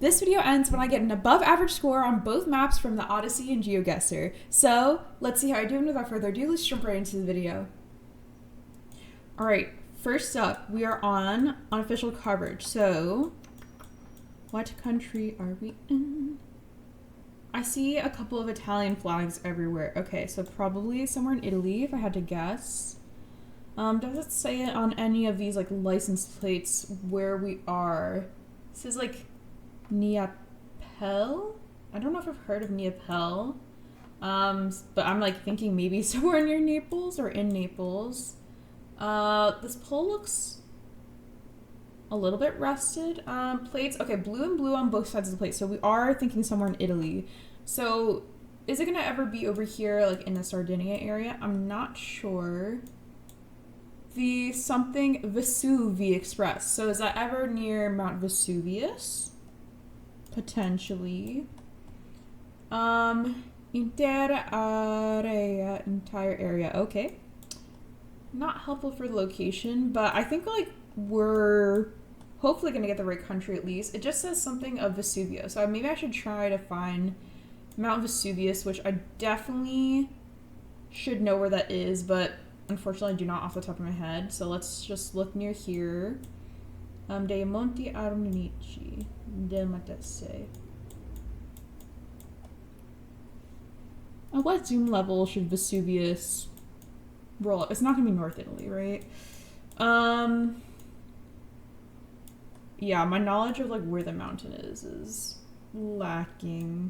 This video ends when I get an above average score on both maps from the Odyssey and GeoGuessr. So let's see how I do, and without further ado, let's jump right into the video. Alright, first up, we are on unofficial coverage. So, what country are we in? I see a couple of Italian flags everywhere. Okay, so probably somewhere in Italy, if I had to guess. Does it say it on any of these like license plates where we are? This is like Neapel? I don't know if I've heard of Neapel. But I'm like thinking maybe somewhere near Naples or in Naples. This pole looks a little bit rusted. Plates, okay, blue and blue on both sides of the plate. So we are thinking somewhere in Italy. So is it gonna ever be over here, like in the Sardinia area? I'm not sure. The something Vesuvi Express. So is that ever near Mount Vesuvius? Potentially. Entire area. Okay. Not helpful for the location, but I think like we're hopefully gonna get the right country at least. It just says something of Vesuvio, so maybe I should try to find Mount Vesuvius, which I definitely should know where that is, but unfortunately I do not off the top of my head. So let's just look near here. Dei Monti Armenici del Matese. At what zoom level should Vesuvius roll up? It's not gonna be North Italy, right? Yeah, my knowledge of like where the mountain is lacking.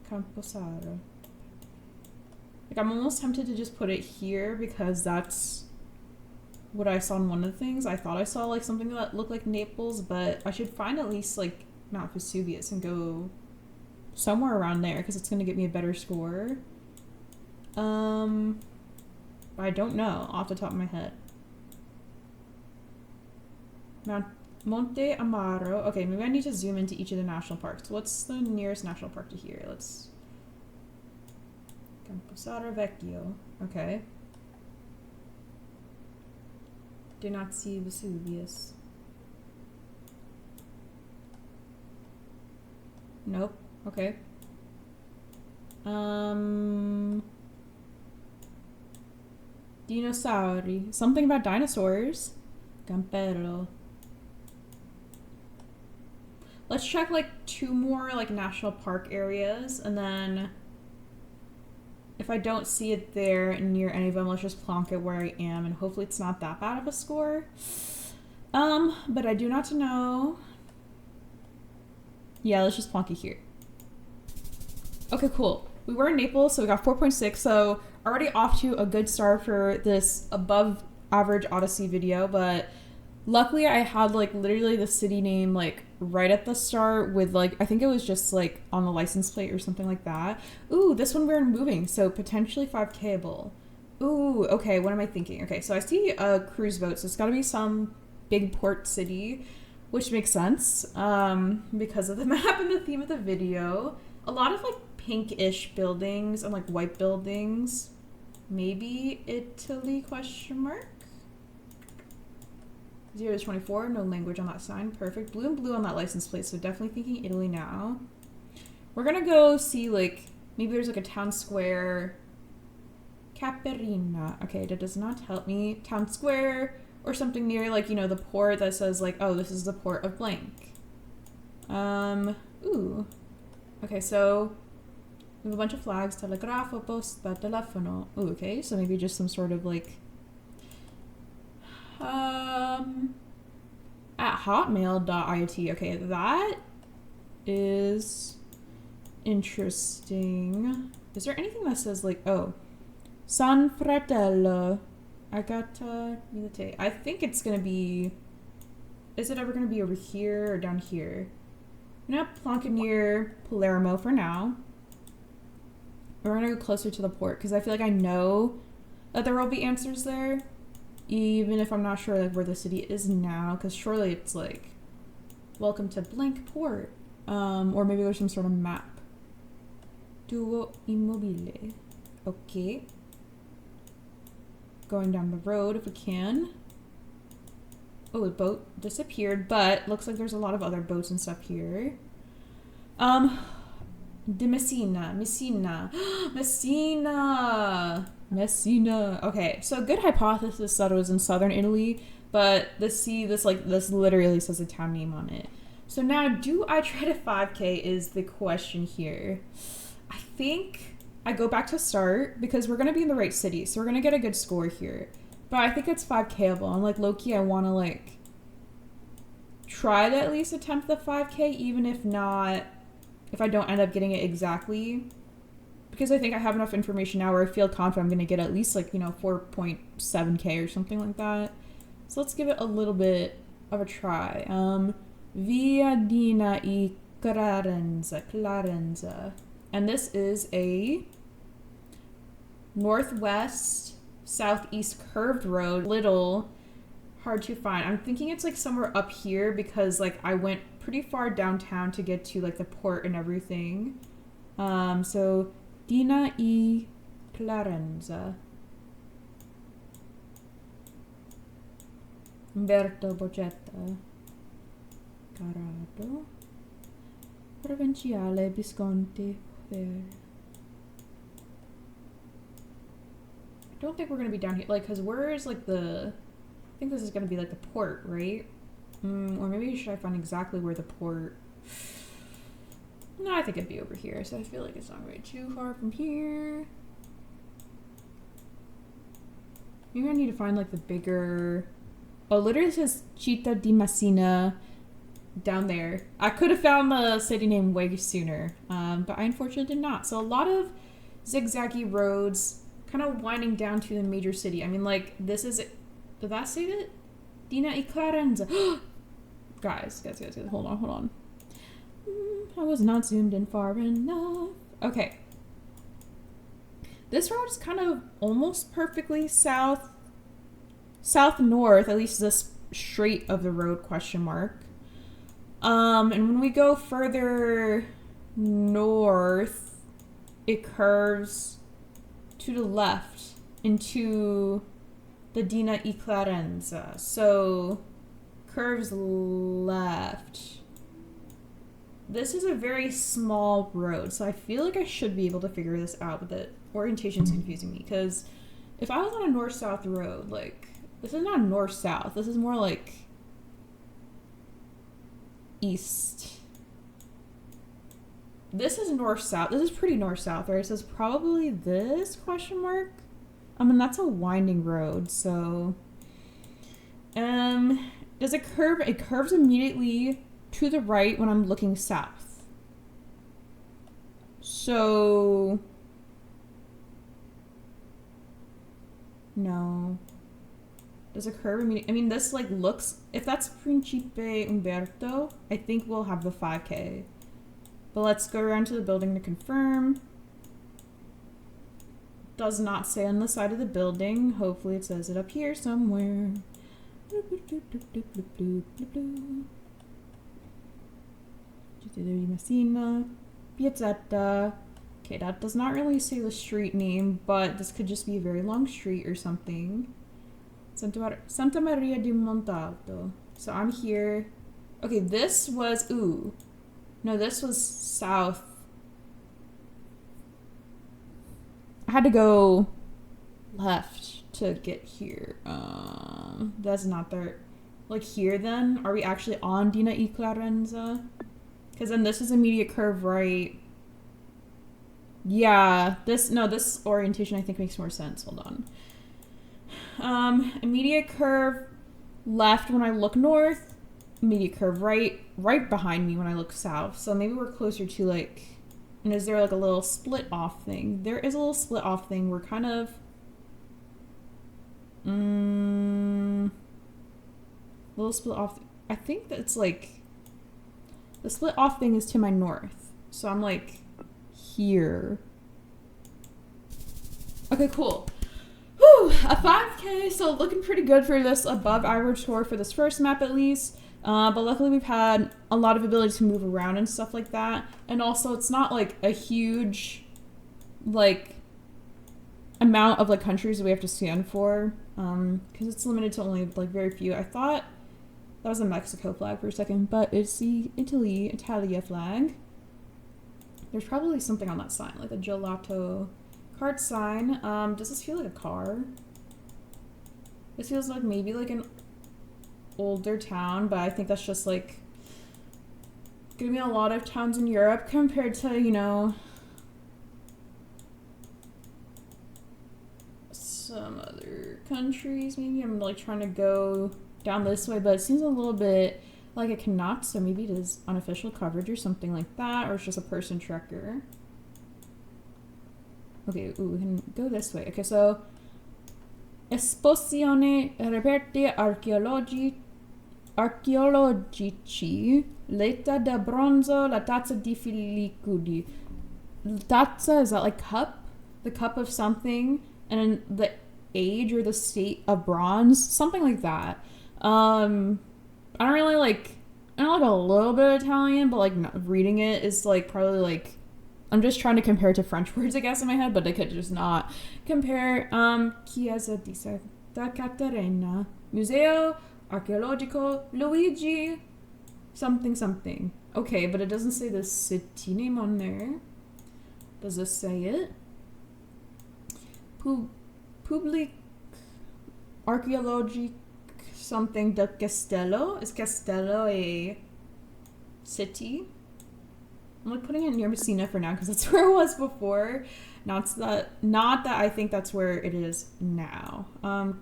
Camposaro. Like I'm almost tempted to just put it here because that's what I saw in one of the things. I thought I saw like something that looked like Naples, but I should find at least like Mount Vesuvius and go somewhere around there because it's going to get me a better score. I don't know off the top of my head. Mount Monte Amaro. Okay, maybe I need to zoom into each of the national parks. What's the nearest national park to here? Let's... Camposaro Vecchio. Okay. Do not see Vesuvius. Nope. Okay. Dinosauri. Something about dinosaurs. Campero. Let's check like two more like national park areas, and then if I don't see it there near any of them, let's just plonk it where I am, and hopefully it's not that bad of a score. But I do not know. Yeah, let's just plonk it here. Okay, cool. We were in Naples, so we got 4.6, so already off to a good start for this above average Odyssey video, but luckily I had like literally the city name like right at the start with like, I think it was just like on the license plate or something like that. Ooh, this one we're moving, so potentially 5K-able. Ooh, okay, what am I thinking? Okay, so I see a cruise boat, so it's gotta be some big port city, which makes sense because of the map and the theme of the video. A lot of like pinkish buildings and like white buildings. Maybe Italy question mark? 0 to 24, no language on that sign. Perfect. Blue and blue on that license plate, so definitely thinking Italy now. We're gonna go see like, maybe there's like a town square. Caperina. Okay, that does not help me. Town square or something near like, you know, the port that says like, oh, this is the port of blank. Ooh. Okay, so we have a bunch of flags. Telegrafo, posta, telefono. Ooh, okay, so maybe just some sort of like at hotmail.it. Okay, that is interesting. Is there anything that says like, oh, San Fratello Agata Milite? I think it's gonna be, is it ever gonna be over here or down here? I'm gonna plonk it near Palermo for now. We're gonna go closer to the port because I feel like I know that there will be answers there, even if I'm not sure like where the city is now, because surely it's like welcome to blank port, or maybe there's some sort of map. Duo immobile. Okay. going down the road if we can. Oh, a boat disappeared, but looks like there's a lot of other boats and stuff here. De Messina. Messina. Okay, so good hypothesis that it was in southern Italy, but this literally says a town name on it. So now, do I try to 5K is the question here. I think I go back to start because we're going to be in the right city, so we're going to get a good score here. But I think it's 5Kable. I'm like, low-key, I want to like try to at least attempt the 5K, even if not, if I don't end up getting it exactly. Because I think I have enough information now where I feel confident I'm going to get at least like, 4.7K or something like that. So let's give it a little bit of a try. Via Dina I Clarenza. And this is a northwest, southeast curved road. Little hard to find. I'm thinking it's like somewhere up here because like I went pretty far downtown to get to like the port and everything. So Dina I Clarenza. Umberto Boggetta. Carado. Provinciale Visconti. There. I don't think we're gonna be down here, like, cause where is like the? I think this is gonna be like the port, right? Or maybe should I find exactly where the port? No, I think it'd be over here. So I feel like it's not really too far from here. Maybe I need to find like the bigger. Oh, literally it says Città di Messina down there. I could have found the city name way sooner, but I unfortunately did not. So a lot of zigzaggy roads kind of winding down to the major city. I mean, like, this is... Did that say that? Dina I Clarenza. Guys, hold on. I was not zoomed in far enough. Okay. This road is kind of almost perfectly south-north, at least this straight of the road, question mark. And when we go further north, it curves to the left into the Dina I Clarenza. So, curves left. This is a very small road, so I feel like I should be able to figure this out, but the orientation's confusing me, because if I was on a north-south road, like, this is not north-south, this is more like east. This is north-south. This is pretty north-south, right? It says probably this, question mark? I mean, that's a winding road, so... does it curve? It curves immediately to the right when I'm looking south. So... No. Does it curve immediately? I mean, this, like, looks... If that's Principe Umberto, I think we'll have the 5K. But let's go around to the building to confirm. Does not say on the side of the building. Hopefully it says it up here somewhere. Messina, Piazzetta. Okay, that does not really say the street name, but this could just be a very long street or something. Santa Maria di Montalto. So I'm here. Okay, this was, ooh. No, this was south. I had to go left to get here. That's not there. Like here then? Are we actually on Dina I Clarenza? Because then this is immediate curve right. Yeah, this orientation I think makes more sense. Hold on. Immediate curve left when I look north. Immediate curve right behind me when I look south. So maybe we're closer to like, and is there like a little split off thing? There is a little split off thing. We're kind of, little split off. I think that's like, the split off thing is to my north. So I'm like here. Okay, cool. Whew, a 5K, so looking pretty good for this above average score for this first map at least. But luckily we've had a lot of ability to move around and stuff like that. And also it's not like a huge like amount of like countries that we have to scan for. because it's limited to only like very few. I thought that was a Mexico flag for a second, but it's the Italia flag. There's probably something on that sign, like a gelato card sign. Does this feel like a car? This feels like maybe like an older town, but I think that's just like gonna be a lot of towns in Europe compared to, you know, some other countries. Maybe I'm like trying to go down this way, but it seems a little bit like it cannot, so maybe it is unofficial coverage or something like that, or it's just a person trekker. Okay, ooh, we can go this way. Okay, so Esposizione reperti archeologici, l'età del bronzo, la tazza di filicudi. Tazza, is that like cup? The cup of something, and then the age or the state of bronze, something like that. I don't really like, I know like a little bit of Italian, but like reading it is like probably like, I'm just trying to compare it to French words, I guess, in my head, but I could just not compare. Chiesa di Santa Caterina, Museo Archeologico Luigi, something something. Okay, but it doesn't say the city name on there. Does this say it? Public Archeologic something del Castello. Is Castello a city? I'm like putting it near Messina for now because that's where it was before. Not that I think that's where it is now. I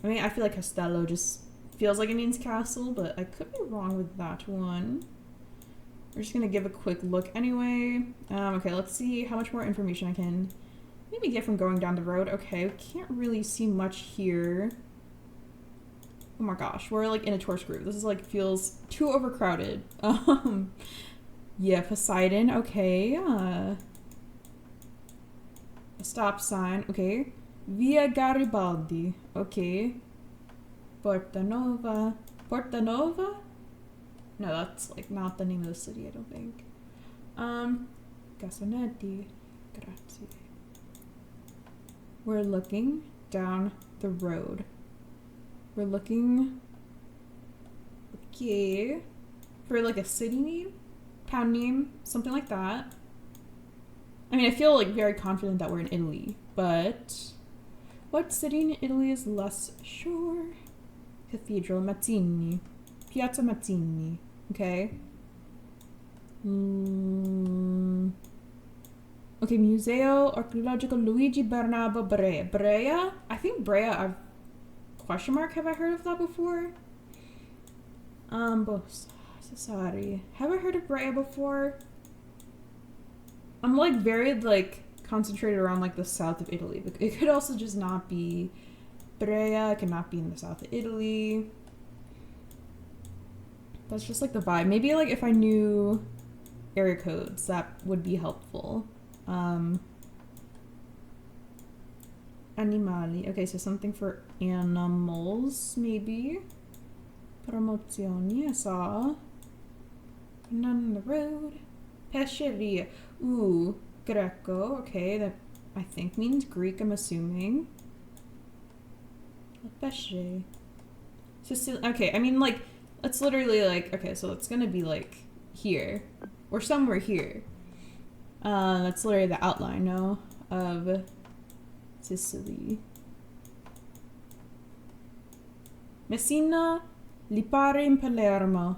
mean, I feel like Castello just feels like it means castle, but I could be wrong with that one. We're just gonna give a quick look anyway. Okay, let's see how much more information I can maybe get from going down the road. Okay, we can't really see much here. Oh my gosh, we're like in a tourist group. This is like feels too overcrowded. Yeah, Poseidon, okay. A stop sign, okay. Via Garibaldi, okay. Porta Nova. Porta Nova? No, that's like not the name of the city, I don't think. Cassonetti. Grazie. We're looking down the road. We're looking, okay, for like a city name, town name, something like that. I mean, I feel like very confident that we're in Italy, but what city in Italy is less sure? Cathedral, Mazzini, Piazza Mazzini, okay. Okay, Museo Archeologico Luigi Bernabo Brea. Brea? I think Brea, I've question mark, have I heard of that before? Sorry. Have I heard of Brea before? I'm like very like concentrated around like the south of Italy. But it could also just not be Brea, it could not be in the south of Italy. That's just like the vibe. Maybe like if I knew area codes, that would be helpful. Animali. Okay, so something for animals, maybe. Promozioni, I saw. On the road. Pesceria. Ooh, Greco. Okay, that I think means Greek, I'm assuming. Pesce. Okay, I mean, like, it's literally like, okay, so it's gonna be like here. Or somewhere here. That's literally the outline, no? Of Sicily. Messina, Lipari, and Palermo.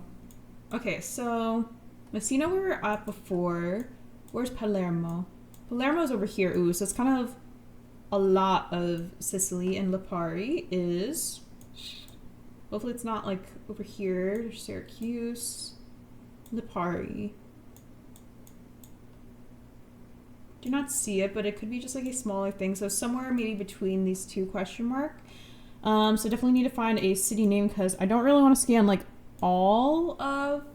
Okay, so Messina we were at before. Where's Palermo? Palermo's over here. Ooh, so it's kind of a lot of Sicily, and Lipari is, hopefully it's not like over here. Syracuse, Lipari. Do not see it, but it could be just like a smaller thing. So somewhere maybe between these two question mark. So definitely need to find a city name because I don't really want to scan like all of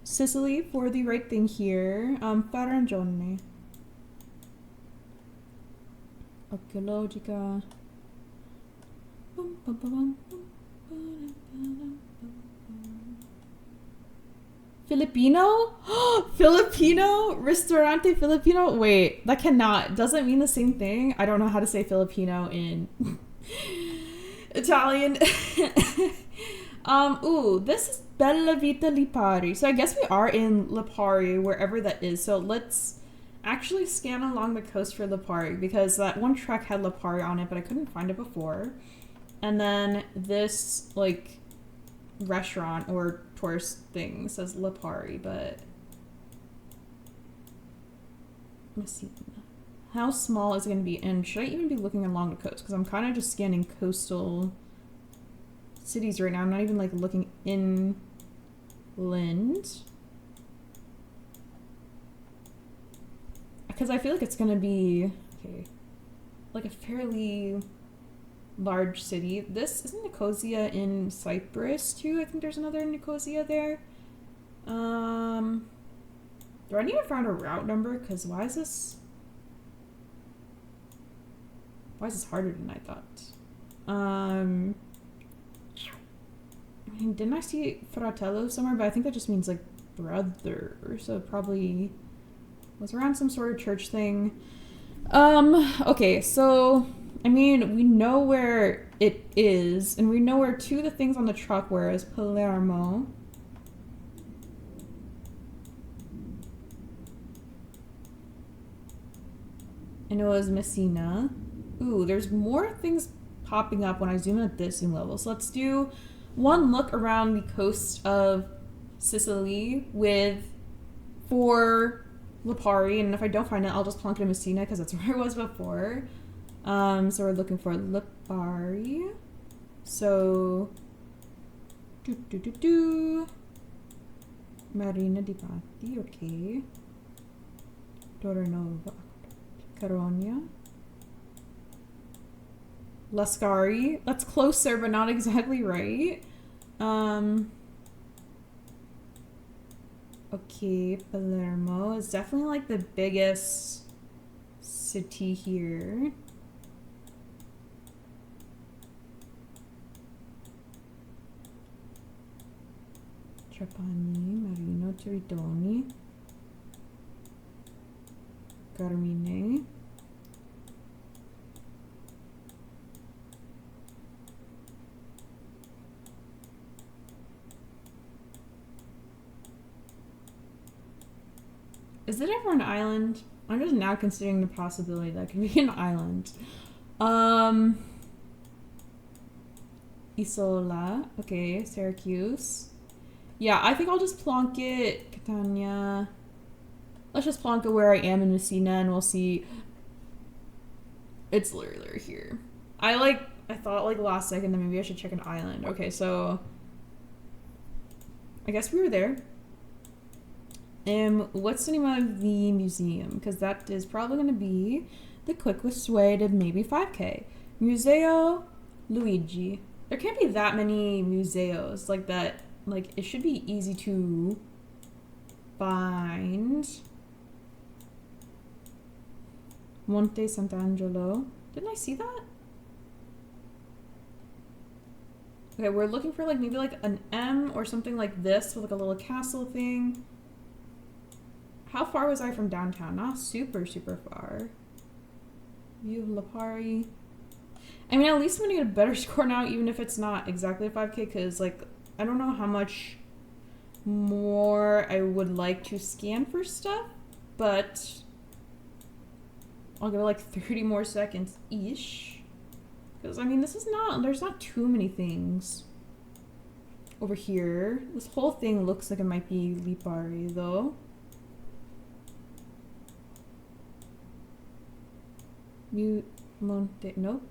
Sicily for the right thing here. Farangione. Archeologica. Filipino? Filipino? Ristorante Filipino? Wait, that doesn't mean the same thing. I don't know how to say Filipino in Italian. Ooh, this is Bella Vita Lipari. So I guess we are in Lipari, wherever that is. So let's actually scan along the coast for Lipari, because that one trek had Lipari on it, but I couldn't find it before. And then this, like, restaurant or tourist thing says Lipari, but... Let's see. How small is it going to be? And should I even be looking along the coast? Because I'm kind of just scanning coastal cities right now. I'm not even, like, looking inland. Because I feel like it's going to be, okay, like a fairly large city. This isn't Nicosia in Cyprus too. I think there's another Nicosia there. Do I need to find a route number? Because why is this harder than I thought? I mean, didn't I see fratello somewhere? But I think that just means like brother, so it probably was around some sort of church thing. Okay, so I mean, we know where it is, and we know where two of the things on the truck were, is Palermo. And it was Messina. Ooh, there's more things popping up when I zoom in at this zoom level. So let's do one look around the coast of Sicily for Lipari, and if I don't find it, I'll just plonk it in Messina because that's where it was before. So we're looking for Lipari. So Marina di Patti, okay. Torrenova, Caronia, Lascari. That's closer, but not exactly right. Okay, Palermo is definitely like the biggest city here. Trapani, Marino, Tritoni, Carmine. Is it ever an island? I'm just now considering the possibility that it could be an island. Isola. Okay, Syracuse. Yeah, I think I'll just plonk it. Catania. Let's just plonk it where I am in Messina, and we'll see. It's literally here. I thought like last second that maybe I should check an island. Okay, so I guess we were there. What's the name of the museum? Because that is probably going to be the quickest way to maybe 5K. Museo Luigi. There can't be that many museos like that. Like, it should be easy to find. Monte Sant'Angelo. Didn't I see that? Okay, we're looking for like maybe like an M or something like this with like a little castle thing. How far was I from downtown? Not super, super far. View of Lipari. I mean, at least I'm gonna get a better score now, even if it's not exactly a 5K, because, like, I don't know how much more I would like to scan for stuff, but I'll give it, like, 30 more seconds-ish. Because, I mean, there's not too many things over here. This whole thing looks like it might be Lipari, though. Monte, nope.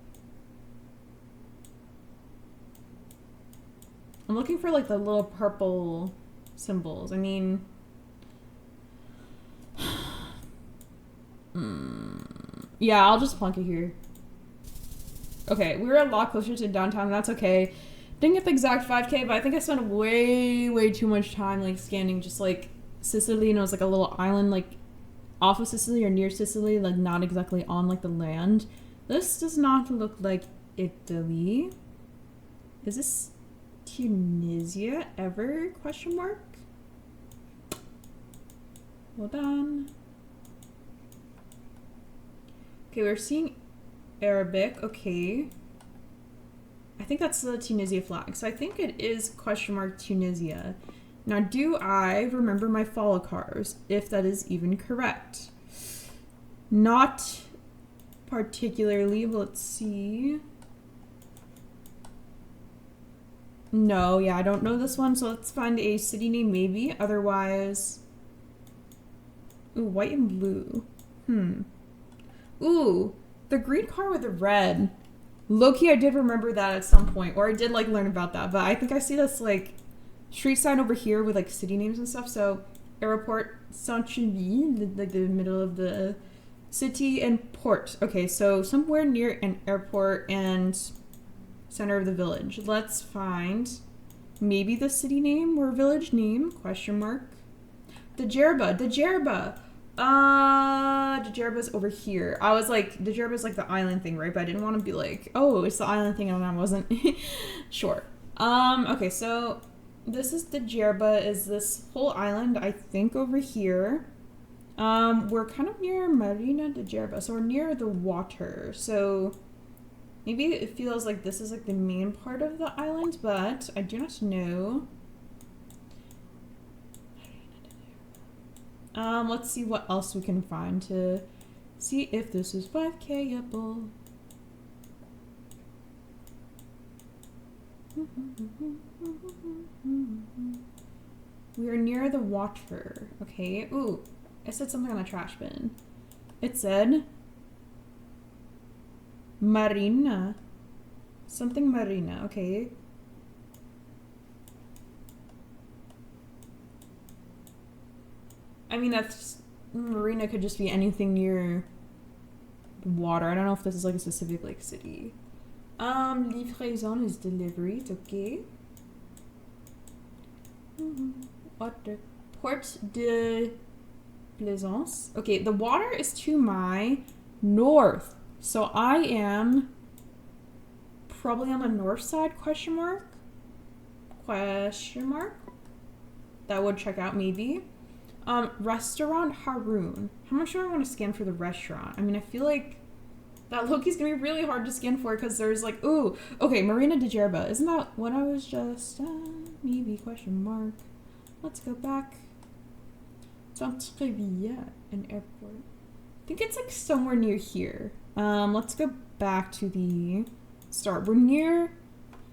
I'm looking for like the little purple symbols. I mean, yeah, I'll just plunk it here. Okay, we were a lot closer to downtown. That's okay. Didn't get the exact 5K, but I think I spent way too much time like scanning just like Sicily, and it was like a little island like off of Sicily or near Sicily, like not exactly on like the land. This does not look like Italy. Is this Tunisia ever? Question mark. Hold on. Okay, we're seeing Arabic. Okay. think that's the Tunisia flag. So I think it is question mark Tunisia. Now, do I remember my follow cars, if that is even correct? Not particularly. Let's see. No, yeah, I don't know this one, so let's find a city name maybe. Otherwise... Ooh, white and blue. Ooh, the green car with the red. Low-key, I did remember that at some point, or I did, like, learn about that, but I think I see this, like, street sign over here with, like, city names and stuff, so airport, Saint-Chivy, like, the middle of the city, and port. Okay, so somewhere near an airport and center of the village. Let's find maybe the city name or village name, question mark. Djerba. Djerba's over here. I was like, Djerba's like the island thing, right? But I didn't want to be like, oh, it's the island thing, and I wasn't sure. Okay, so this is Djerba, is this whole island, I think, over here. We're kind of near Marina Djerba, so we're near the water. So maybe it feels like this is like the main part of the island, but I do not know. Let's see what else we can find to see if this is 5K-able. We are near the water. Okay. Ooh, it said something on the trash bin. It said Marina. Something Marina. Okay. I mean, that's... Marina could just be anything near the water. I don't know if this is like a specific like city. Livraison is delivery. It's okay. Water. Port de Plaisance. Okay, the water is to my north. So I am probably on the north side, question mark? Question mark? That would check out maybe. Restaurant Haroon. How much do I want to scan for the restaurant? I mean, I feel like that Loki's gonna be really hard to scan for because there's like, ooh, okay, Marina Djerba. Isn't that what I was just, maybe, question mark. Let's go back. Saint-Tréville, an airport. I think it's like somewhere near here. Let's go back to the start. We're near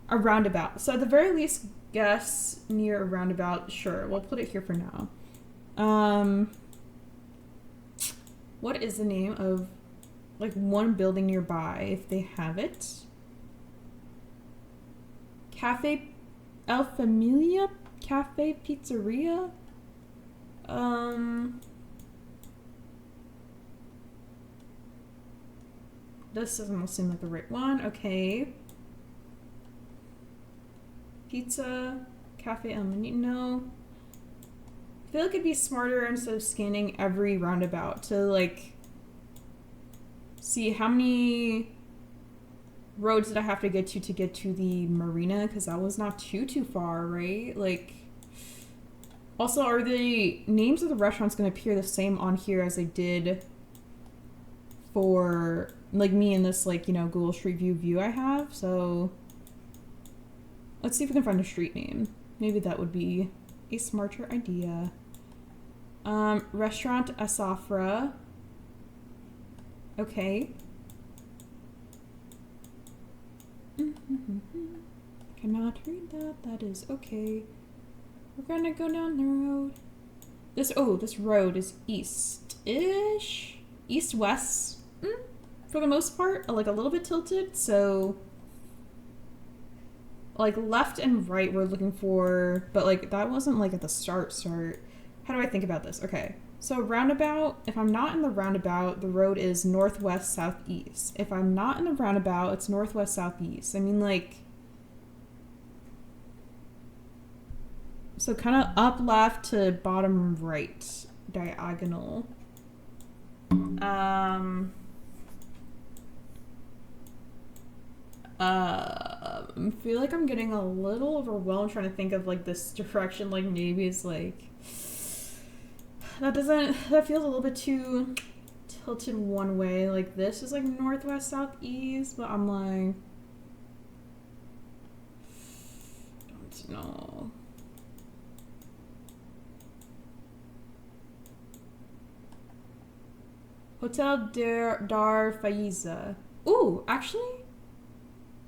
a roundabout. So at the very least, guess near a roundabout. Sure, we'll put it here for now. What is the name of like one building nearby if they have it? Cafe El Familia? Cafe Pizzeria? This doesn't seem like the right one. Okay. Pizza, Cafe El Menino. I feel like it'd be smarter instead of scanning every roundabout to like see how many roads did I have to get to the marina, because that was not too far, right? Like, also, are the names of the restaurants going to appear the same on here as they did for like me in this like, you know, Google Street View I have? So let's see if we can find a street name. Maybe that would be a smarter idea. Restaurant Asafra. Okay. Cannot read that. That is okay. We're gonna go down the road. This road is east-ish? East-west? For the most part, like a little bit tilted, so like left and right we're looking for, but like that wasn't like at the start. How do I think about this? Okay, so roundabout, if I'm not in the roundabout, the road is northwest southeast. If I'm not in the roundabout, it's northwest southeast. I mean, like, so kind of up left to bottom right, diagonal. I feel like I'm getting a little overwhelmed trying to think of like this direction. Like maybe it's like that feels a little bit too tilted one way. Like this is like northwest southeast, but I'm like, No. Hotel Dar Faiza. Ooh, actually,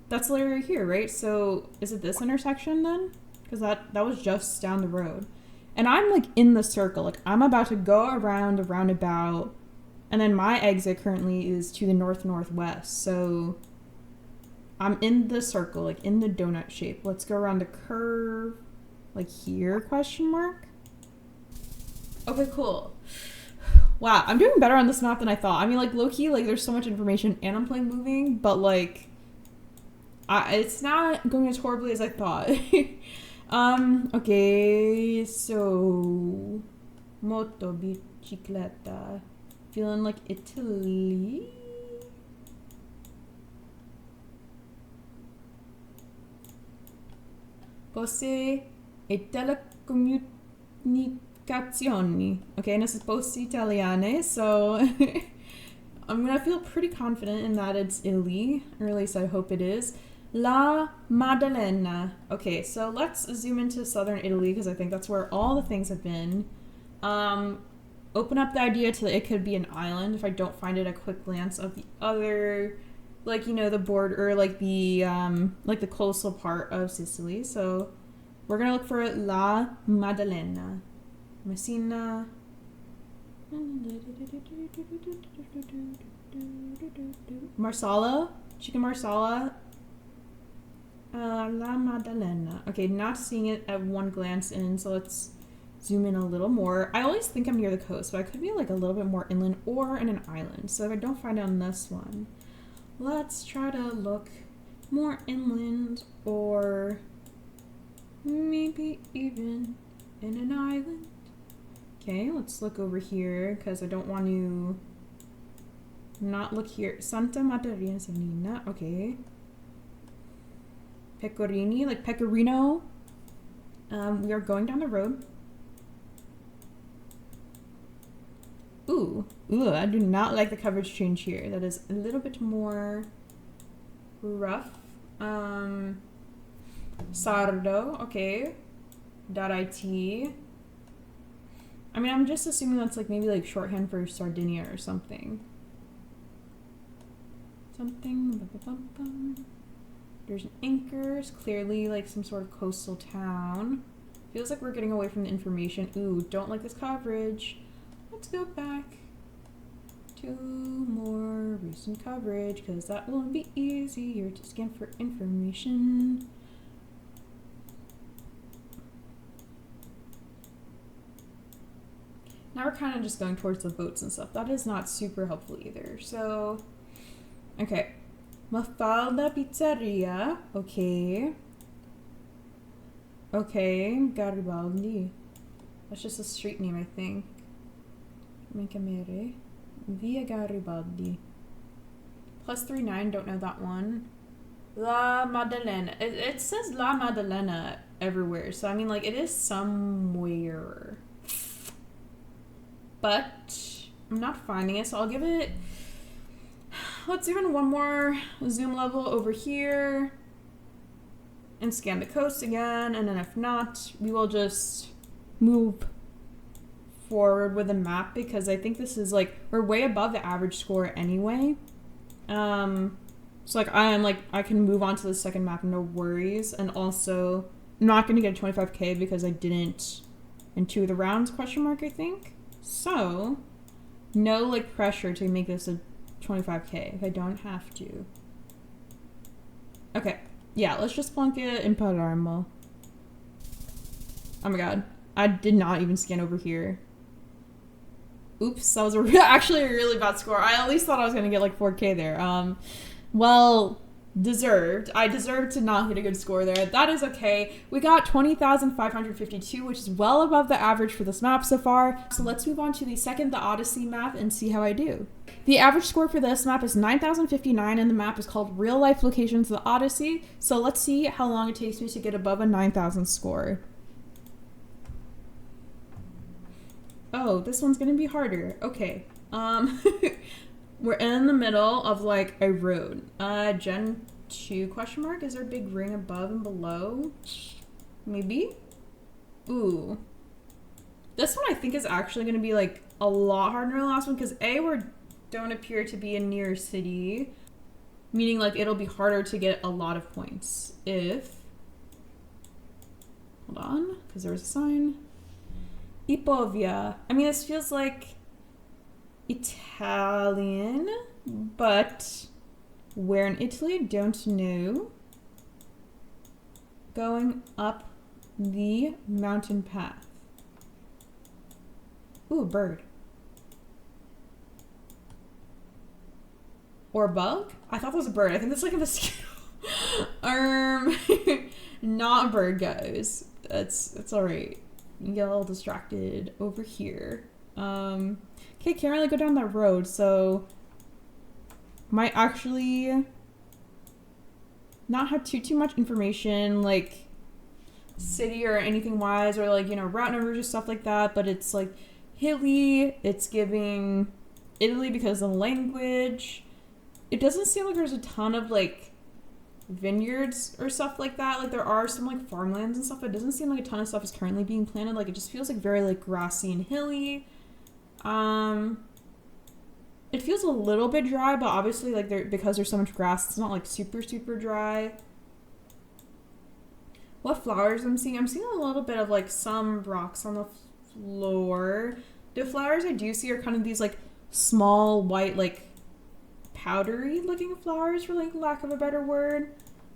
that's literally here, right? So is it this intersection then? Because that was just down the road. And I'm like in the circle. Like I'm about to go around a roundabout, and then my exit currently is to the northwest. So I'm in the circle, like in the donut shape. Let's go around the curve, like here, question mark. Okay, cool. Wow, I'm doing better on this map than I thought. I mean, like, low-key, like, there's so much information and I'm playing moving, but, like, it's not going as horribly as I thought. Okay, so... Moto, bicicletta. Feeling like Italy? Poste e telecomunicazioni. Okay, and this is posti italiane, so I'm gonna feel pretty confident in that it's Italy, or at least I hope it is. La Maddalena. Okay, so let's zoom into southern Italy because I think that's where all the things have been. Open up the idea to it could be an island if I don't find it a quick glance of the other, like, you know, the border, or like the coastal part of Sicily. So we're gonna look for La Maddalena. Messina. Marsala. Chicken Marsala. La Maddalena. Okay, not seeing it at one glance in, so let's zoom in a little more. I always think I'm near the coast, but I could be like a little bit more inland or in an island. So if I don't find it on this one, let's try to look more inland, or maybe even in an island. Okay, let's look over here because I don't want to not look here. Santa Maria Sanina. Okay. Pecorini, like Pecorino. We are going down the road. Ooh, I do not like the coverage change here. That is a little bit more rough. Sardo, okay. .it. I mean, I'm just assuming that's like maybe like shorthand for Sardinia or something. There's an anchors, clearly like some sort of coastal town. Feels like we're getting away from the information. Ooh, don't like this coverage. Let's go back to more recent coverage because that will be easier to scan for information. Now we're kind of just going towards the boats and stuff. That is not super helpful either. So, okay. Mafalda Pizzeria. Okay. Okay. Garibaldi. That's just a street name, I think. Mencamere. Via Garibaldi. +39, don't know that one. La Maddalena. It says La Maddalena everywhere. So, I mean, like, it is somewhere. But I'm not finding it, so I'll give it... Let's even one more zoom level over here and scan the coast again, and then if not, we will just move forward with the map because I think this is like, we're way above the average score anyway. So like I can move on to the second map, no worries, and also I'm not going to get a 25k because I didn't in 2 of the rounds, question mark, I think. So, no like pressure to make this a 25k if I don't have to. Okay, yeah, let's just plunk it in Palermo. Oh my god, I did not even scan over here. Oops, that was actually a really bad score. I at least thought I was gonna get like 4k there. Well, deserved. I deserved to not get a good score there. That is okay. We got 20,552, which is well above the average for this map so far. So let's move on to the second, the Odyssey map, and see how I do. The average score for this map is 9,059, and the map is called Real Life Locations of the Odyssey. So let's see how long it takes me to get above a 9,000 score. Oh, this one's gonna be harder. Okay. We're in the middle of like a road. Gen 2 question mark? Is there a big ring above and below? maybe? Ooh. This one I think is actually going to be like a lot harder than the last one because A, we don't appear to be a near city, meaning like it'll be harder to get a lot of points if, hold on, because there was a sign. Ipovia. I mean, this feels like Italian, but where in Italy, don't know. Going up the mountain path. Ooh, bird. Or bug? I thought that was a bird. I think that's like a mosquito. Not a bird, guys. It's alright. You get a little distracted over here. Okay, can't really go down that road, so might actually not have too much information, like city or anything wise, or like, you know, route numbers or stuff like that, but it's like hilly, it's giving Italy because of the language. It doesn't seem like there's a ton of like vineyards or stuff like that. Like there are some like farmlands and stuff, but it doesn't seem like a ton of stuff is currently being planted. Like it just feels like very like grassy and hilly. It feels a little bit dry, but obviously like because there's so much grass, it's not like super dry. What flowers I'm seeing? I'm seeing a little bit of like some rocks on the floor. The flowers I do see are kind of these like small white like powdery looking flowers, for like lack of a better word.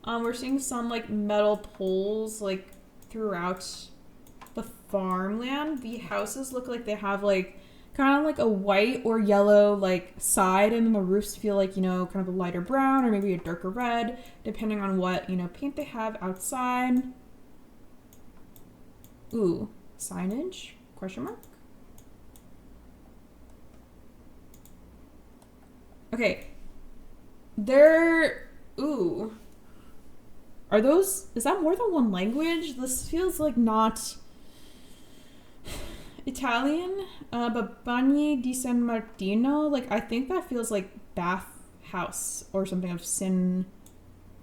We're seeing some like metal poles like throughout the farmland. The houses look like they have like kind of like a white or yellow like side, and then the roofs feel like, you know, kind of a lighter brown or maybe a darker red, depending on what, you know, paint they have outside. Ooh, signage? Question mark? Okay. Ooh. Are those, is that more than one language? This feels like not Italian, but Bagni di San Martino, like I think that feels like bath house or something of San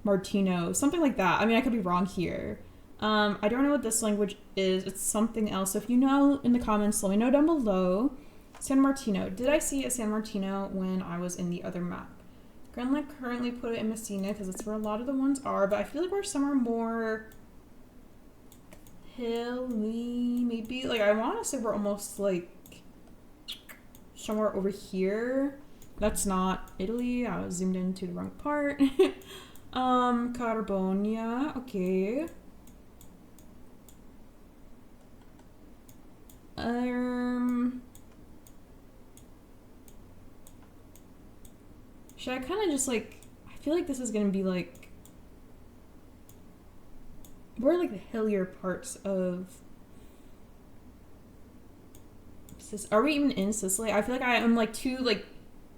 Martino, something like that. I mean, I could be wrong here. I don't know what this language is. It's something else. So if you know in the comments, let me know down below. San Martino. Did I see a San Martino when I was in the other map? Gonna currently put it in Messina because that's where a lot of the ones are, but I feel like we're somewhere more hilly, maybe. Like I want to say we're almost like somewhere over here. That's not Italy. I was zoomed into the wrong part. Carbonia. Okay. Should I kind of just like, I feel like this is gonna be like, where are like the hillier parts of, are we even in Sicily? I feel like I am like too like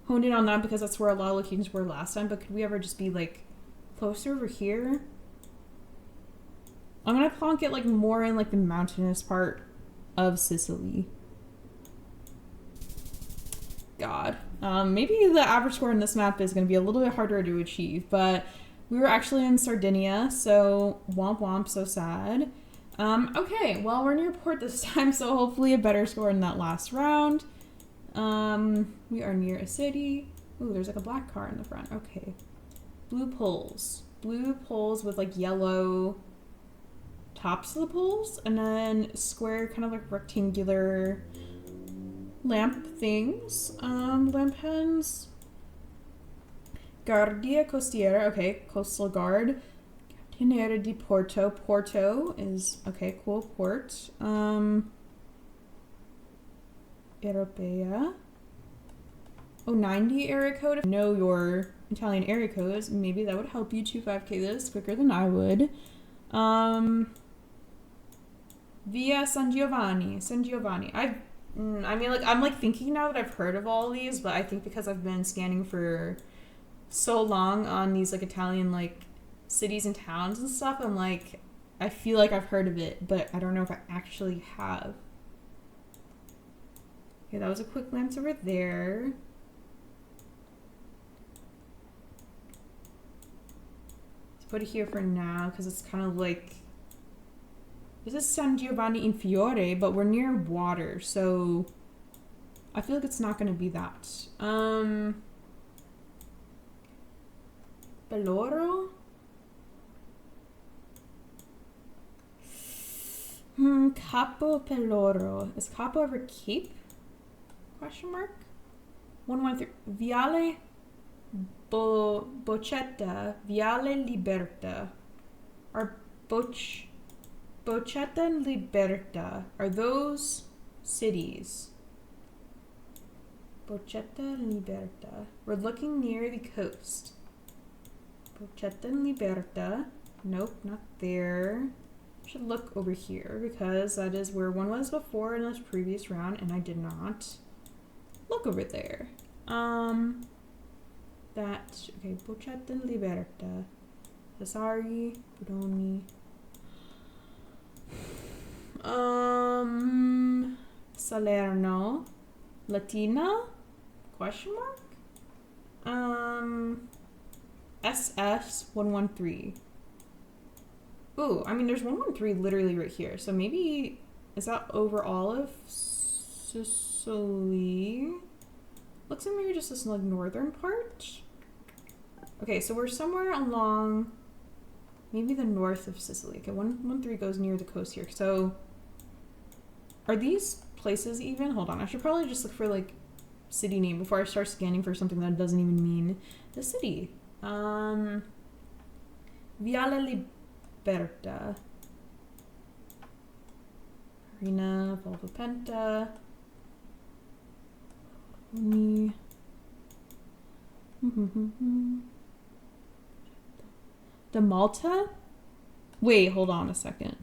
honed in on that because that's where a lot of locations were last time, but could we ever just be like closer over here? I'm gonna plonk it like more in like the mountainous part of Sicily. God. Maybe the average score in this map is going to be a little bit harder to achieve, but we were actually in Sardinia, so womp womp, so sad. Okay, well, we're near port this time, so hopefully a better score in that last round. We are near a city. Ooh, there's like a black car in the front. Okay. Blue poles. Blue poles with like yellow tops of the poles, and then square kind of like rectangular lamp things, lamp heads. Guardia Costiera, okay, coastal guard. Canera di Porto, Porto is, okay, cool, port. Europea. Oh, 90 area code. If you know your Italian area codes, maybe that would help you 25k this quicker than I would. Via San Giovanni, San Giovanni. I mean, like, I'm like thinking now that I've heard of all these, but I think because I've been scanning for so long on these like Italian like cities and towns and stuff, I'm like, I feel like I've heard of it, but I don't know if I actually have. Okay, that was a quick glance over there. Let's put it here for now because it's kind of like This is San Giovanni in Fiore, but we're near water, so I feel like it's not going to be that. Peloro? Capo Peloro. Is Capo ever Cape? Question mark? 113. Viale Boccetta. Viale Liberta. Are Boccetta and Liberta. Are those cities? Boccetta and Liberta. We're looking near the coast. Boccetta and Liberta. Nope, not there. Should look over here because that is where one was before in this previous round, and I did not look over there. That okay. Boccetta and Liberta. Sassari, Budoni. Salerno, Latina? Question mark? SS 113. Ooh, I mean, there's 113 literally right here. So maybe, is that over all of Sicily? Looks like maybe just this like northern part. Okay, so we're somewhere along maybe the north of Sicily. Okay, 113 goes near the coast here. So are these places even? Hold on, I should probably just look for like city name before I start scanning for something that doesn't even mean the city. Viale Liberta. Arena, Volvapenta. The Malta? Wait, hold on a second.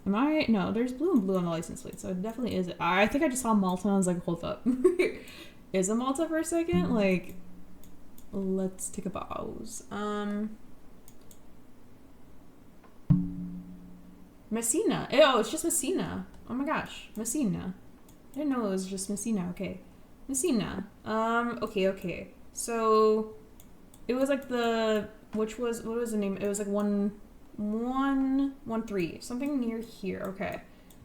Am I? No, there's blue and blue on the license plate, so it definitely is. I think I just saw Malta and I was like, hold up. Is it Malta for a second? Like, let's take a pause. Messina. Oh, it's just Messina. Oh my gosh. Messina. I didn't know it was just Messina. Okay. Messina. Okay. So it was like what was the name? It was like 113. Something near here. Okay.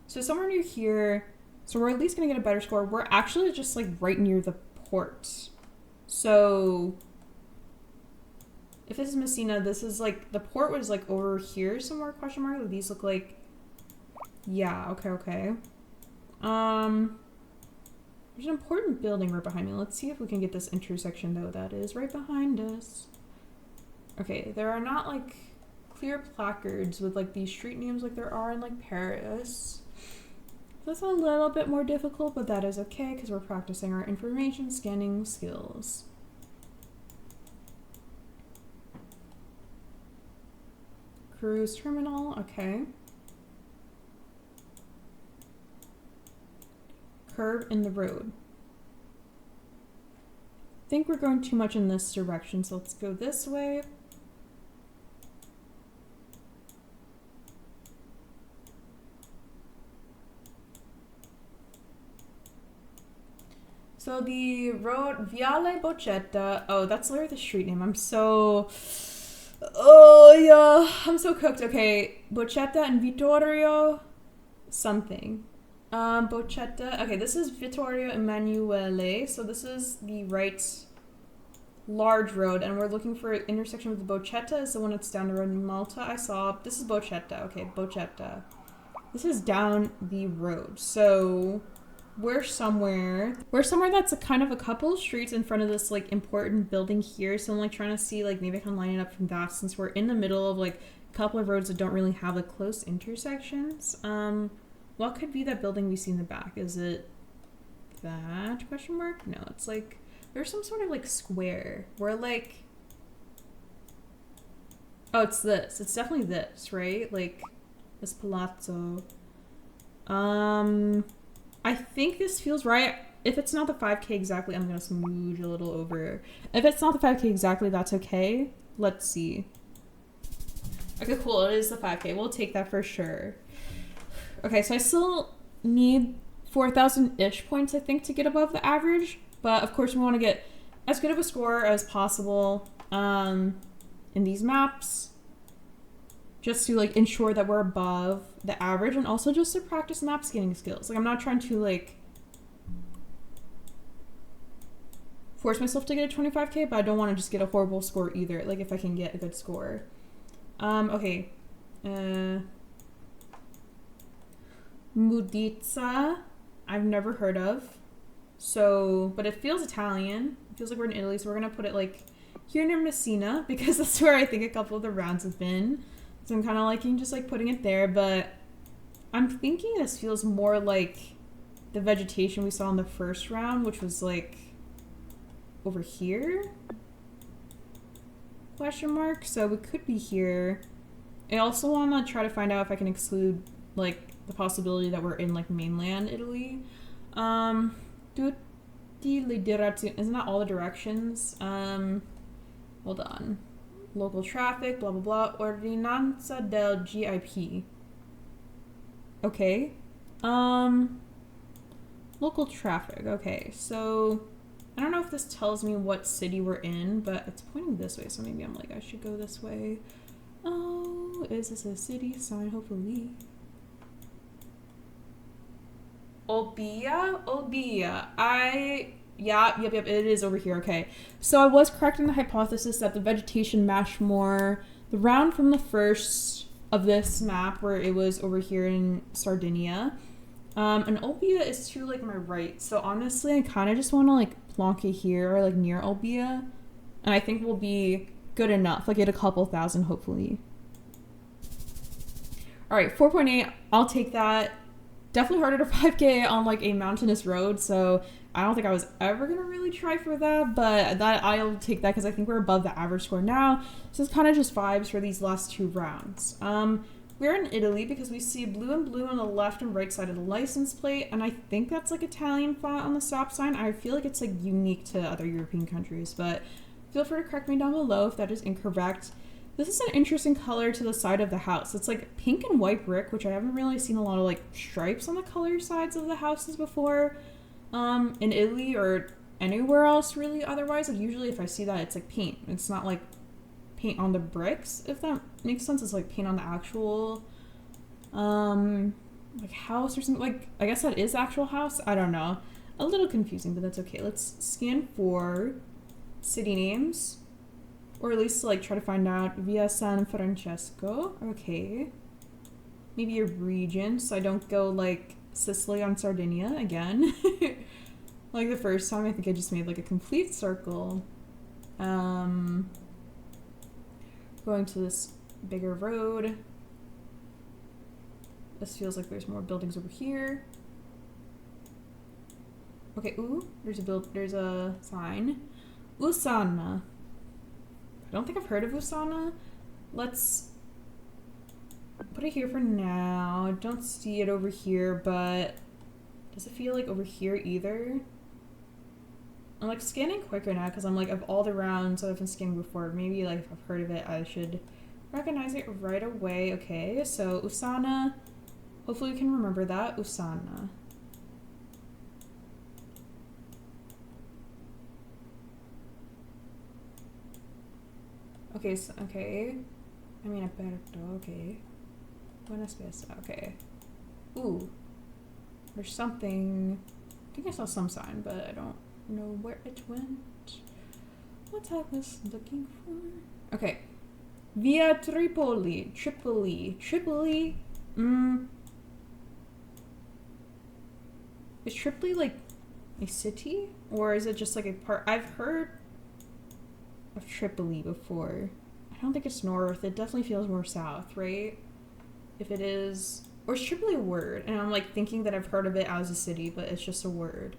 So somewhere near here. So we're at least gonna get a better score. We're actually just like right near the port. So if this is Messina, this is like, the port was like over here somewhere, question mark. These look like, yeah, okay. There's an important building right behind me. Let's see if we can get this intersection though. That is right behind us. Okay, there are not like clear placards with like these street names like there are in like Paris. That's a little bit more difficult, but that is okay because we're practicing our information scanning skills. Cruise terminal, okay. Curve in the road. I think we're going too much in this direction, so let's go this way. So the road, Viale Boccetta. Oh, that's literally the street name. I'm so cooked. Okay, Boccetta and Vittorio something. Boccetta. Okay, this is Vittorio Emanuele. So this is the right large road, and we're looking for an intersection with the Boccetta is the one that's down the road in Malta. I saw this is Boccetta. Okay, Boccetta. This is down the road. So we're somewhere that's a kind of a couple of streets in front of this like important building here. So I'm like trying to see like maybe I can line it up from that since we're in the middle of like a couple of roads that don't really have like close intersections. What could be that building we see in the back? Is it that question mark? No, it's like there's some sort of like square where like, oh, it's this. It's definitely this, right? Like this palazzo. I think this feels right. If it's not the 5K exactly, I'm gonna smooge a little over. If it's not the 5K exactly, that's okay. Let's see. Okay, cool. It is the 5K. We'll take that for sure. Okay, so I still need 4,000-ish points, I think, to get above the average. But of course, we want to get as good of a score as possible in these maps. just to like ensure that we're above the average, and also just to practice map scanning skills. Like I'm not trying to like force myself to get a 25k, but I don't want to just get a horrible score either, like if I can get a good score. Okay. Mudizza, I've never heard of. So, but it feels Italian. It feels like we're in Italy, so we're gonna put it like here near Messina, because that's where I think a couple of the rounds have been. So I'm kind of liking just like putting it there, but I'm thinking this feels more like the vegetation we saw in the first round, which was like over here? Question mark. So we could be here. I also want to try to find out if I can exclude like the possibility that we're in like mainland Italy. Isn't that all the directions? Hold on. Local traffic, blah, blah, blah. Ordinanza del GIP. Okay. Local traffic. Okay, so I don't know if this tells me what city we're in, but it's pointing this way, so maybe I'm like, I should go this way. Oh, is this a city sign? Hopefully. Olbia. Yep, it is over here. Okay. So I was correct in the hypothesis that the vegetation matched more the round from the first of this map where it was over here in Sardinia. And Olbia is to like my right. So honestly, I kind of just want to like plonk it here or like near Olbia. And I think we'll be good enough. Like get a couple thousand, hopefully. All right, 4.8. I'll take that. Definitely harder to 5k on like a mountainous road, so I don't think I was ever gonna really try for that, but that I'll take that because I think we're above the average score now. So it's kind of just vibes for these last two rounds. We're in Italy because we see blue and blue on the left and right side of the license plate, and I think that's like Italian font on the stop sign. I feel like it's like unique to other European countries, but feel free to correct me down below if that is incorrect. This is an interesting color to the side of the house. It's like pink and white brick, which I haven't really seen a lot of like stripes on the color sides of the houses before in Italy or anywhere else really otherwise. Like usually if I see that, it's like paint. It's not like paint on the bricks, if that makes sense. It's like paint on the actual like house or something. Like I guess that is actual house. I don't know. A little confusing, but that's okay. Let's scan for city names. Or at least like try to find out Via San Francesco. Okay. Maybe a region, so I don't go like Sicily on Sardinia again. Like the first time, I think I just made like a complete circle. Going to this bigger road. This feels like there's more buildings over here. Okay, ooh, there's a sign. Usana. I don't think I've heard of Usana. Let's put it here for now. I don't see it over here, but does it feel like over here either? I'm like scanning quicker now because I'm like of all the rounds that I've been scanning before, maybe like if I've heard of it, I should recognize it right away. Okay, so Usana. Hopefully we can remember that. Usana. Okay, so, okay. I mean, aperto, okay. Buena spesa, okay. Ooh. There's something. I think I saw some sign, but I don't know where it went. What I was looking for? Okay. Via Tripoli. Tripoli. Is Tripoli like a city? Or is it just like a part? I've heard of Tripoli before. I don't think it's north. It definitely feels more south, right? If it is, or is Tripoli a word? And I'm like thinking that I've heard of it as a city, but it's just a word.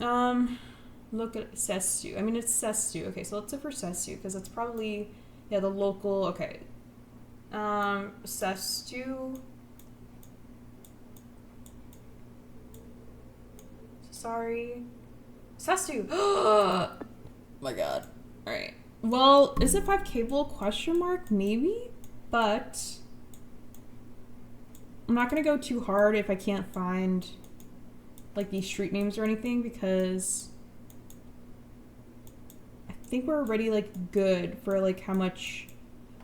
Look at Sestu. I mean, it's Sestu. Okay, so let's look for Sestu because it's probably, yeah, the local. Okay. Sestu. Sorry. Sestu. My god. Alright. Well, is it 5K question mark? Maybe? But I'm not gonna go too hard if I can't find like these street names or anything because I think we're already like good for like how much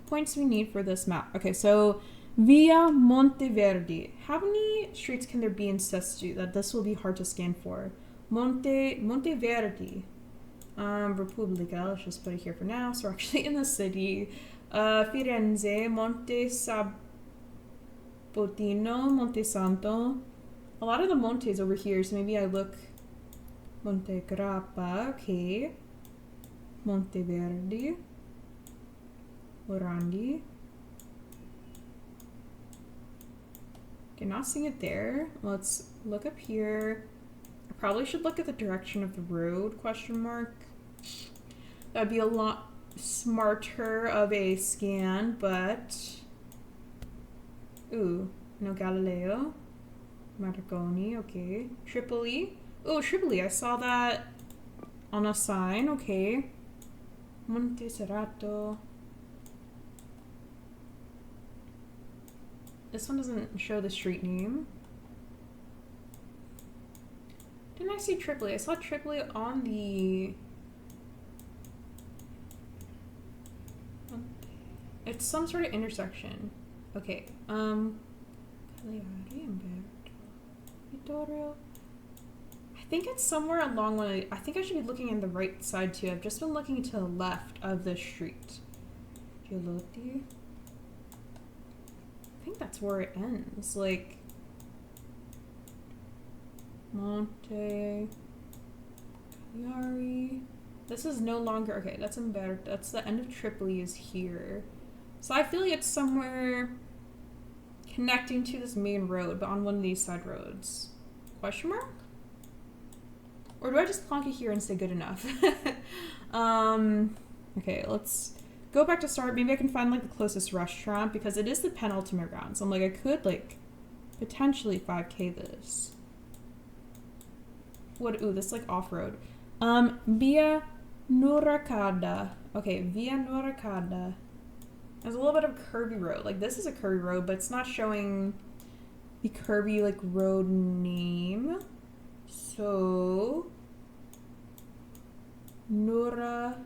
points we need for this map. Okay, so Via Monteverdi. How many streets can there be in Sestu that this will be hard to scan for? Monteverdi. Repubblica, let's just put it here for now. So we're actually in the city. Firenze, Monte Sabotino, Monte Santo. A lot of the Montes over here, so maybe I look Monte Grappa, okay. Monteverdi. Orandi. Okay, not seeing it there. Let's look up here. I probably should look at the direction of the road, question mark. That'd be a lot smarter of a scan, but... Ooh, no Galileo. Marconi, okay. Tripoli. Oh, Tripoli, I saw that on a sign, okay. Monte Serrato. This one doesn't show the street name. Didn't I see Tripoli? I saw Tripoli on the... It's some sort of intersection. Okay, Vittorio. I think it's somewhere along one of the, I think I should be looking in the right side too. I've just been looking to the left of the street. Giolotti. I think that's where it ends. Like Monte Cagliari. This is no longer okay, that's Umberto. That's the end of Tripoli is here. So I feel like it's somewhere connecting to this main road, but on one of these side roads. Question mark? Or do I just plonk it here and say good enough? Okay, let's go back to start. Maybe I can find like the closest restaurant because it is the penultimate round. So I'm like, I could like potentially 5K this. What? Ooh, this is like off-road. Via Nuracada. Okay, Via Nuracada. There's a little bit of a curvy road. Like this is a curvy road, but it's not showing the curvy like road name. So Nuracada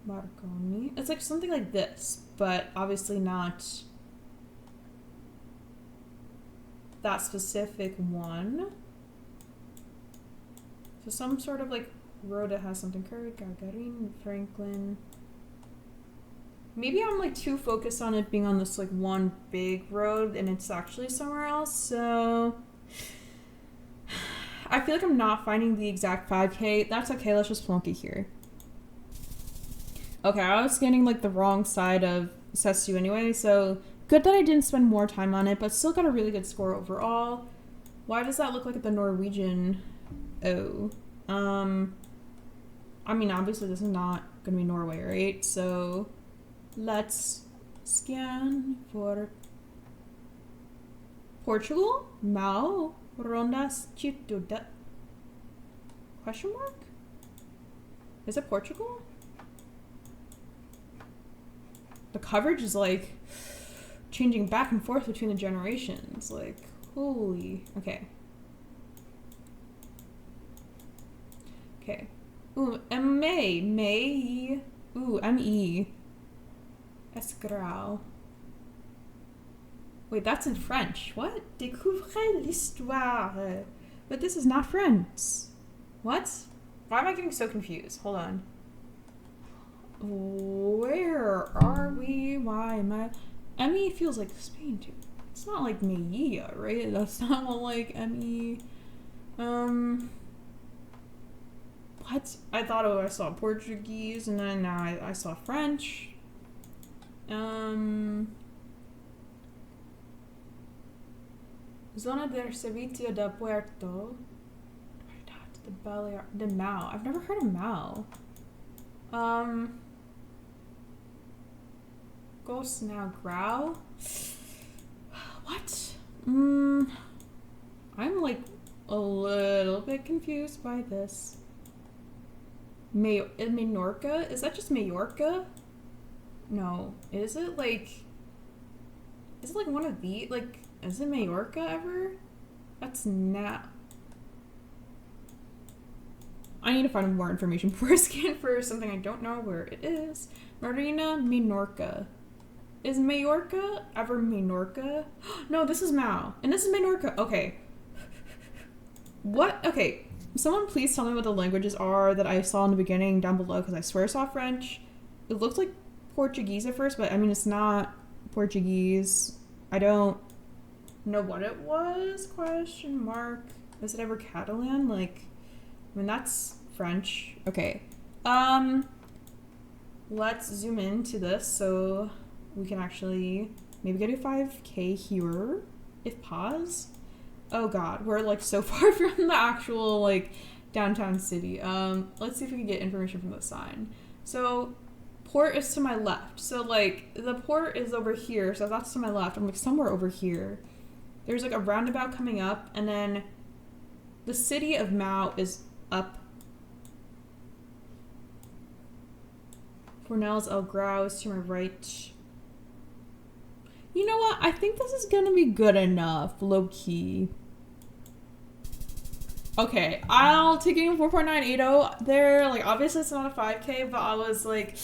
Marconi. It's like something like this, but obviously not that specific one. So some sort of like road that has something curvy. Gagarin, Franklin. Maybe I'm like too focused on it being on this like one big road and it's actually somewhere else. So I feel like I'm not finding the exact 5K. That's okay. Let's just plonk it here. Okay, I was scanning like the wrong side of Sestu anyway. So good that I didn't spend more time on it, but still got a really good score overall. Why does that look like the Norwegian O? I mean, obviously this is not going to be Norway, right? So let's scan for Portugal. Mal Rondas Chituda. Question mark? Is it Portugal? The coverage is like changing back and forth between the generations. Like, holy. Okay. Okay. Ooh, May. Ooh, M-E. Esgrau. Wait, that's in French. What? Découvrez l'histoire. But this is not French. What? Why am I getting so confused? Hold on. Where are we? Why am I... M-E feels like Spain too. It's not like Meia, right? That's not like M-E. What? I thought I saw Portuguese and then now I saw French. Zona del Servicio de Puerto. The Mao. I've never heard of Mao. Ghost now Grau. What? I'm like a little bit confused by this. Menorca? Is that just Majorca? No. Is it like one of the, like, is it Majorca ever? That's not. I need to find more information before I scan for something I don't know where it is. Marina Minorca. Is Majorca ever Minorca? No, this is Mao. And this is Minorca. Okay. What? Okay. Someone please tell me what the languages are that I saw in the beginning down below, because I swear I saw French. It looked like Portuguese at first, but I mean, it's not Portuguese. I don't know what it was, question mark. Is it ever Catalan? Like, I mean, that's French. Okay. Let's zoom into this so we can actually maybe get a 5K here, if pause. Oh god, we're like so far from the actual like downtown city. Let's see if we can get information from the sign. So port is to my left. So like the port is over here, so that's to my left. I'm like somewhere over here. There's like a roundabout coming up, and then the city of Mao is up. Fornells El Grau is to my right. You know what? I think this is gonna be good enough, low key. Okay, I'll take it 4.980 there. Like, obviously it's not a 5K, but I was like,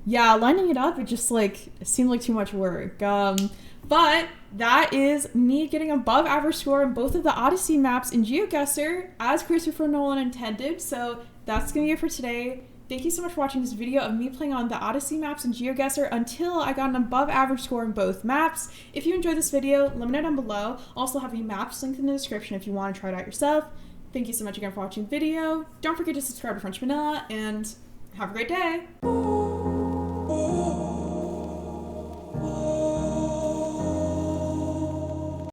yeah, lining it up, it just like seemed like too much work. But that is me getting above average score in both of the Odyssey maps in GeoGuessr as Christopher Nolan intended. So that's gonna be it for today. Thank you so much for watching this video of me playing on the Odyssey maps in GeoGuessr until I got an above average score in both maps. If you enjoyed this video, let me know down below. Also have the maps linked in the description if you want to try it out yourself. Thank you so much again for watching the video. Don't forget to subscribe to French Vanilla, and have a great day.